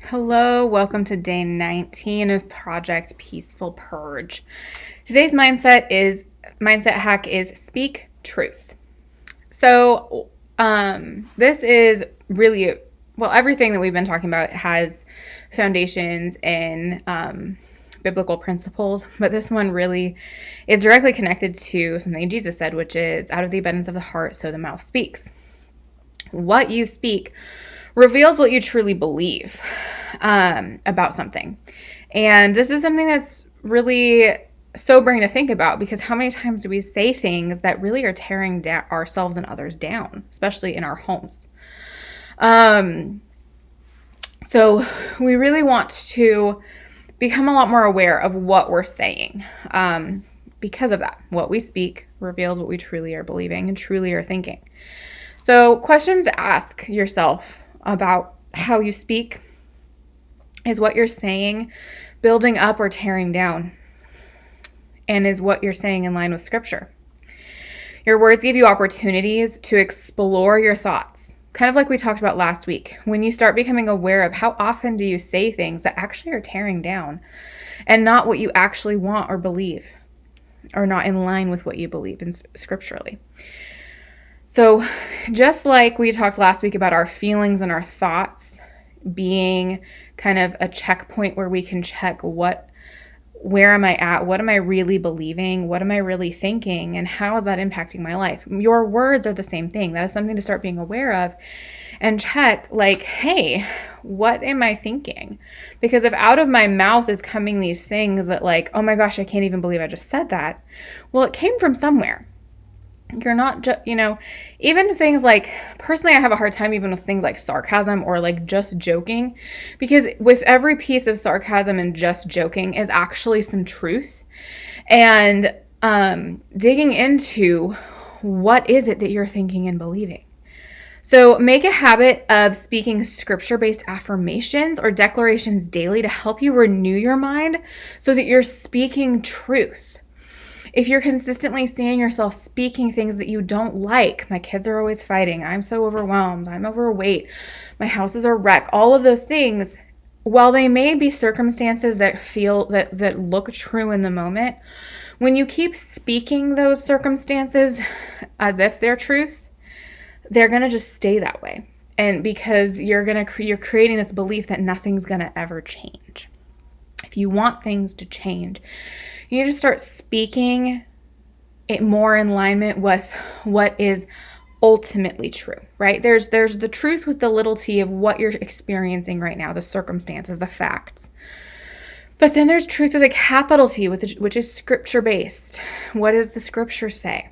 Hello, welcome to day 19 of Project Peaceful Purge. Today's mindset hack is speak truth. So, this is really everything that we've been talking about has foundations in biblical principles, but this one really is directly connected to something Jesus said, which is out of the abundance of the heart, so the mouth speaks. What you speak reveals what you truly believe about something. And this is something that's really sobering to think about, because how many times do we say things that really are tearing ourselves and others down, especially in our homes? So we really want to become a lot more aware of what we're saying. Because of that, what we speak reveals what we truly are believing and truly are thinking. So questions to ask yourself about how you speak: is what you're saying building up or tearing down? And is what you're saying in line with Scripture? Your words give you opportunities to explore your thoughts, kind of like we talked about last week. When you start becoming aware of how often do you say things that actually are tearing down and not what you actually want or believe, or not in line with what you believe in scripturally. So just like we talked last week about our feelings and our thoughts being kind of a checkpoint where we can check where am I at? What am I really believing? What am I really thinking? And how is that impacting my life? Your words are the same thing. That is something to start being aware of and check, like, hey, what am I thinking? Because if out of my mouth is coming these things that, like, oh my gosh, I can't even believe I just said that. Well, it came from somewhere. You're not just, even things like, personally, I have a hard time even with things like sarcasm or like just joking, because with every piece of sarcasm and just joking is actually some truth. And digging into what is it that you're thinking and believing. So make a habit of speaking scripture-based affirmations or declarations daily to help you renew your mind so that you're speaking truth. If you're consistently seeing yourself speaking things that you don't like, my kids are always fighting, I'm so overwhelmed, I'm overweight, my house is a wreck, all of those things, while they may be circumstances that look true in the moment, when you keep speaking those circumstances as if they're truth, they're going to just stay that way. And because you're creating this belief that nothing's going to ever change. If you want things to change, you need to start speaking it more in alignment with what is ultimately true, right? There's the truth with the little t of what you're experiencing right now, the circumstances, the facts. But then there's truth with a capital T, which is scripture-based. What does the scripture say?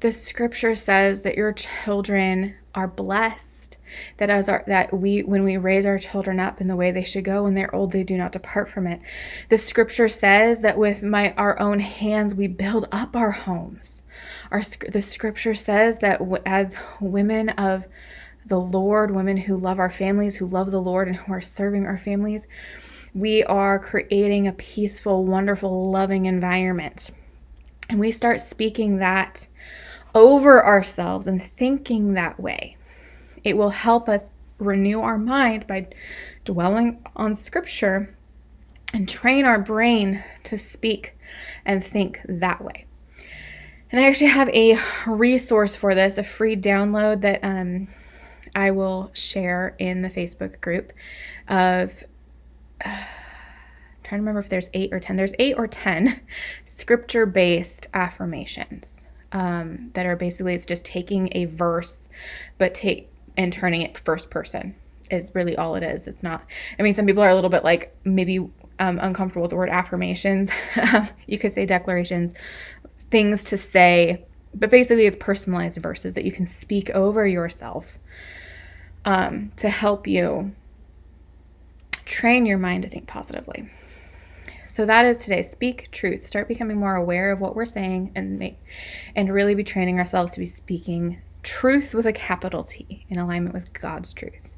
The scripture says that your children are blessed, when we raise our children up in the way they should go, when they're old, they do not depart from it. The scripture says that with our own hands, we build up our homes. The scripture says that as women of the Lord, women who love our families, who love the Lord and who are serving our families, we are creating a peaceful, wonderful, loving environment. And we start speaking that over ourselves and thinking that way. It will help us renew our mind by dwelling on scripture and train our brain to speak and think that way. And I actually have a resource for this, a free download that I will share in the Facebook group of, I'm trying to remember if there's 8 or 10. There's 8 or 10 scripture-based affirmations that are basically, it's just taking a verse, and turning it first person is really all it is. It's not, some people are a little bit like maybe uncomfortable with the word affirmations. You could say declarations, things to say, but basically it's personalized verses that you can speak over yourself to help you train your mind to think positively. So that is today. Speak truth. Start becoming more aware of what we're saying and really be training ourselves to be speaking truth with a capital T in alignment with God's truth.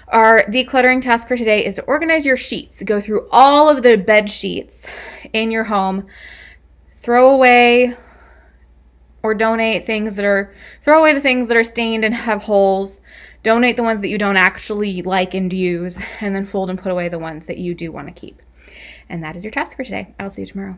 Our decluttering task for today is to organize your sheets. Go through all of the bed sheets in your home, throw away or donate things that are, throw away the things that are stained and have holes. Donate the ones that you don't actually like and use, and then fold and put away the ones that you do want to keep. And that is your task for today. I'll see you tomorrow.